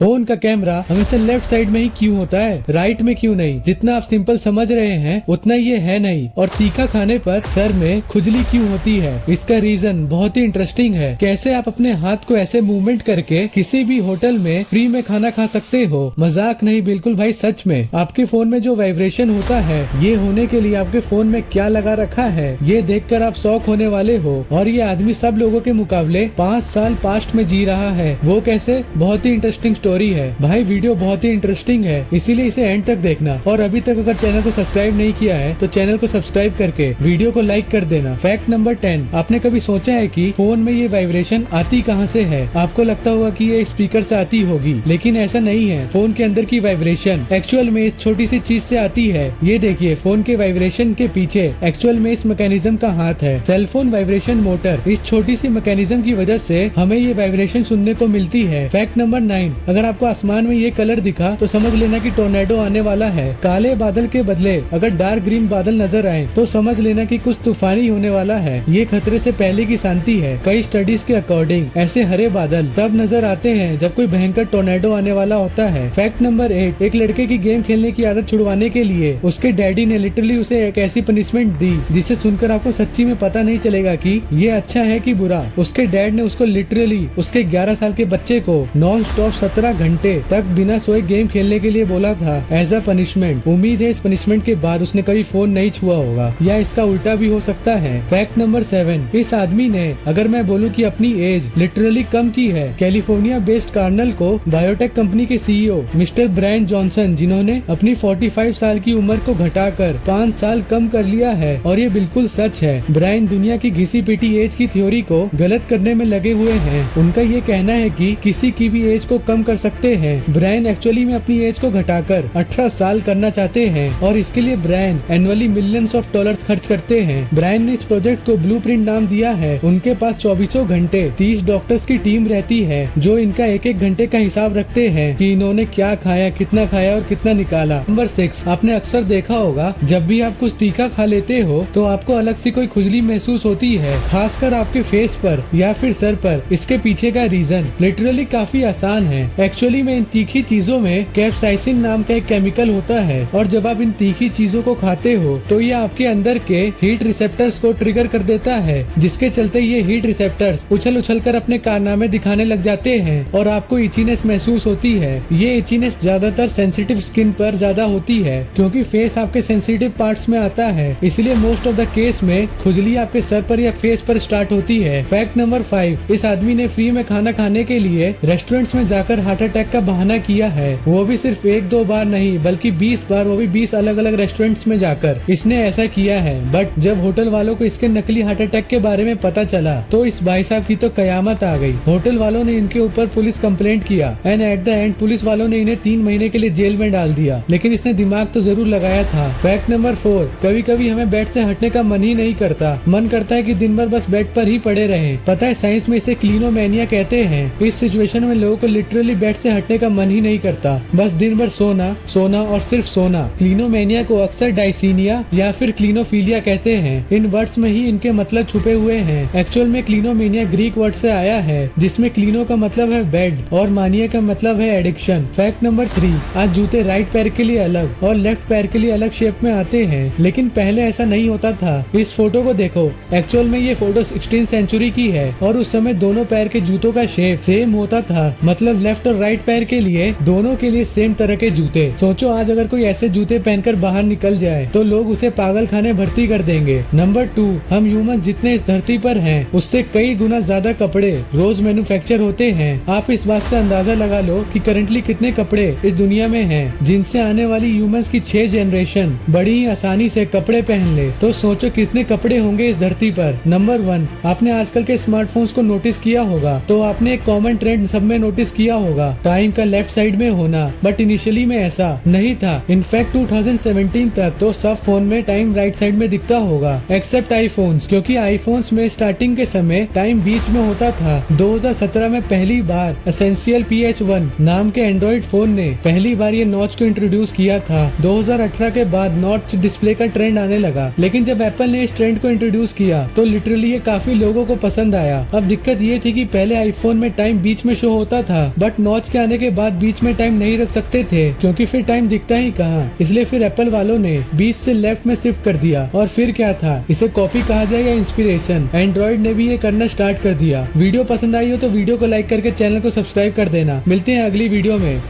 Phone का camera हमेशा left side में ही क्यों होता है, राइट में क्यों नहीं? जितना आप सिंपल समझ रहे हैं उतना ये है नहीं। और तीखा खाने पर सर में खुजली क्यों होती है, इसका रीजन बहुत ही इंटरेस्टिंग है। कैसे आप अपने हाथ को ऐसे मूवमेंट करके किसी भी होटल में फ्री में खाना खा सकते हो। मजाक नहीं, बिल्कुल भाई सच में। आपके फोन में जो वाइब्रेशन होता है, ये होने के लिए आपके फोन में क्या लगा रखा है, ये देखकर आप शॉक होने वाले हो। और ये आदमी सब लोगों के मुकाबले 5 साल पास्ट में जी रहा है। वो कैसे? बहुत ही इंटरेस्टिंग स्टोरी है भाई। वीडियो बहुत ही इंटरेस्टिंग है, इसीलिए इसे एंड तक देखना। और अभी तक अगर चैनल को सब्सक्राइब नहीं किया है तो चैनल को सब्सक्राइब करके वीडियो को लाइक कर देना। फैक्ट नंबर 10, आपने कभी सोचा है कि फोन में ये वाइब्रेशन आती कहाँ से है? आपको लगता होगा कि ये स्पीकर से आती होगी, लेकिन ऐसा नहीं है। फोन के अंदर की वाइब्रेशन एक्चुअल में इस छोटी सी चीज से आती है। ये देखिए, फोन के वाइब्रेशन के पीछे एक्चुअल में इस मैकेनिज्म का हाथ है, सेलफोन वाइब्रेशन मोटर। इस छोटी सी मैकेनिज्म की वजह से हमें ये वाइब्रेशन सुनने को मिलती है। फैक्ट नंबर 9, अगर आपको आसमान में ये कलर दिखा तो समझ लेना कि टोर्नेडो आने वाला है। काले बादल के बदले अगर डार्क ग्रीन बादल नजर आए तो समझ लेना कि कुछ तूफानी होने वाला है। ये खतरे से पहले की शांति है। कई स्टडीज के अकॉर्डिंग ऐसे हरे बादल तब नजर आते हैं जब कोई भयंकर टोर्नेडो आने वाला होता है। फैक्ट नंबर 8, एक लड़के की गेम खेलने की आदत छुड़वाने के लिए उसके डैडी ने लिटरली उसे एक ऐसी पनिशमेंट दी जिसे सुनकर आपको सच्ची में पता नहीं चलेगा कि ये अच्छा है कि बुरा। उसके डैड ने उसको लिटरली उसके 11 साल के बच्चे को नॉन स्टॉप 17 घंटे तक बिना सोए गेम खेलने के लिए बोला था एज अ पनिशमेंट। उम्मीद है इस पनिशमेंट के बाद उसने कभी फोन नहीं छुआ होगा, या इसका उल्टा भी हो सकता है। फैक्ट नंबर 7, इस आदमी ने, अगर मैं बोलूं कि अपनी एज लिटरली कम की है। कैलिफोर्निया बेस्ड कार्नल को बायोटेक कंपनी के सीईओ मिस्टर ब्रायन जॉनसन, जिन्होंने अपनी 45 साल की उम्र को घटाकर 5 साल कम कर लिया है। और ये बिल्कुल सच है। ब्रायन दुनिया की घिसी पिटी एज की थ्योरी को गलत करने में लगे हुए हैं। उनका ये कहना है कि किसी की भी एज को कम कर सकते हैं। ब्रायन एक्चुअली में अपनी एज को घटाकर 18 साल करना चाहते हैं और इसके लिए Brian annually millions of dollars खर्च करते हैं। ब्रायन ने इस प्रोजेक्ट को ब्लूप्रिंट नाम दिया है। उनके पास 24 घंटे 30 डॉक्टर्स की टीम रहती है जो इनका एक एक घंटे का हिसाब रखते हैं कि इन्होंने क्या खाया, कितना खाया और कितना निकाला। नंबर 6, आपने अक्सर देखा होगा जब भी आप कुछ तीखा खा लेते हो तो आपको अलग सी कोई खुजली महसूस होती है, खासकर आपके फेस पर या फिर सर पर। इसके पीछे का रीजन लिटरली काफी आसान है। एक्चुअली में इन तीखी चीजों में कैप्साइसिन नाम का एक केमिकल होता है और जब आप इन तीखी चीजों को खाते हो तो ये आपके अंदर के हीट रिसेप्टर्स को ट्रिगर कर देता है, जिसके चलते ये हीट रिसेप्टर्स उछल उछल कर अपने कारनामे दिखाने लग जाते हैं और आपको इचीनेस महसूस होती है। ये इचीनेस ज्यादातर सेंसिटिव स्किन पर ज्यादा होती है क्योंकि फेस आपके सेंसिटिव पार्ट्स में आता है, इसलिए मोस्ट ऑफ द केस में खुजली आपके सर पर या फेस पर स्टार्ट होती है। फैक्ट नंबर 5, इस आदमी ने फ्री में खाना खाने के लिए रेस्टोरेंट्स में जाकर हार्ट अटैक का बहाना किया है। वो भी सिर्फ 1-2 बार नहीं बल्कि 20 बार, वो भी 20 अलग अलग रेस्टोरेंट्स में जाकर इसने ऐसा किया है। बट जब होटल वालों को इसके नकली हार्ट अटैक के बारे में पता चला तो इस भाई साहब की तो कयामत आ गई। होटल वालों ने इनके ऊपर पुलिस कंप्लेंट किया and at the end police वालों ने इन्हें 3 महीने के लिए जेल में डाल दिया, लेकिन इसने दिमाग तो जरूर लगाया था। फैक्ट नंबर 4, कभी कभी हमें बेड से हटने का मन ही नहीं करता। मन करता है कि दिन भर बस बेड पर ही पड़े रहें। पता है साइंस में इसे क्लीनोमेनिया कहते हैं। इस सिचुएशन में लोगों को लिटरली बेड से हटने का मन ही नहीं करता, बस दिन भर सोना सोना और सिर्फ सोना। क्लीनोमेनिया को अक्सर डाइसीनिया या फिर क्लीनोफीलिया कहते हैं। इन वर्ड्स में ही इनके मतलब छुपे हुए हैं। एक्चुअल में क्लीनोमेनिया ग्रीक वर्ड से आया है जिसमें क्लीनो का मतलब है बेड और मानिया का मतलब है एडिक्शन। फैक्ट नंबर 3, आज जूते राइट पैर के लिए अलग और लेफ्ट पैर के लिए अलग शेप में आते हैं, लेकिन पहले ऐसा नहीं होता था। इस फोटो को देखो, एक्चुअल में ये फोटो 16th सेंचुरी की है और उस समय दोनों पैर के जूतों का शेप सेम होता था। मतलब लेफ्ट और राइट पैर के लिए दोनों के लिए सेम तरह के जूते। सोचो आज अगर कोई ऐसे जूते पहनकर बाहर निकल जाए तो लोग उसे पागल खाने भर्ती कर देंगे। नंबर 2, हम ह्यूमन जितने इस धरती पर हैं उससे कई गुना ज्यादा कपड़े रोज मैन्युफैक्चर होते हैं। आप इस बात से अंदाजा लगा लो कि करंटली कितने कपड़े इस दुनिया में हैं, जिनसे आने वाली ह्यूमंस की 6 जनरेशन बड़ी ही आसानी से कपड़े पहन ले। तो सोचो कितने कपड़े होंगे इस धरती पर। नंबर 1, आपने आजकल के स्मार्टफोन्स को नोटिस किया होगा तो आपने एक कॉमन ट्रेंड सब में नोटिस किया होगा, टाइम का लेफ्ट साइड में होना। बट इनिशियली में ऐसा नहीं था। इनफैक्ट 2017 तक तो सब फोन में टाइम राइट साइड में दिखता होगा एक्सेप्ट आईफोन्स, क्योंकि आईफोन्स में स्टार्टिंग के समय टाइम बीच में होता था। 2017 में पहली बार एसेंशियल PH1 नाम के एंड्रॉइड फोन ने पहली बार ये नॉच को इंट्रोड्यूस किया था। 2018 के बाद नॉच डिस्प्ले का ट्रेंड आने लगा, लेकिन जब एप्पल ने इस ट्रेंड को इंट्रोड्यूस किया तो लिटरली ये काफी लोगों को पसंद आया। अब दिक्कत ये थी कि पहले आईफोन में टाइम बीच में शो होता था बट नॉच के आने के बाद बीच में टाइम नहीं रख सकते थे, क्योंकि फिर टाइम दिखता ही कहाँ। इसलिए फिर एप्पल वालों ने बीच से लेफ्ट में शिफ्ट कर दिया। और फिर क्या था, इसे कॉपी कहा जाए या इंस्पिरेशन, एंड्रॉइड ने भी ये करना स्टार्ट कर दिया। वीडियो पसंद आई हो तो वीडियो को लाइक करके चैनल को सब्सक्राइब कर देना। मिलते हैं अगली वीडियो में।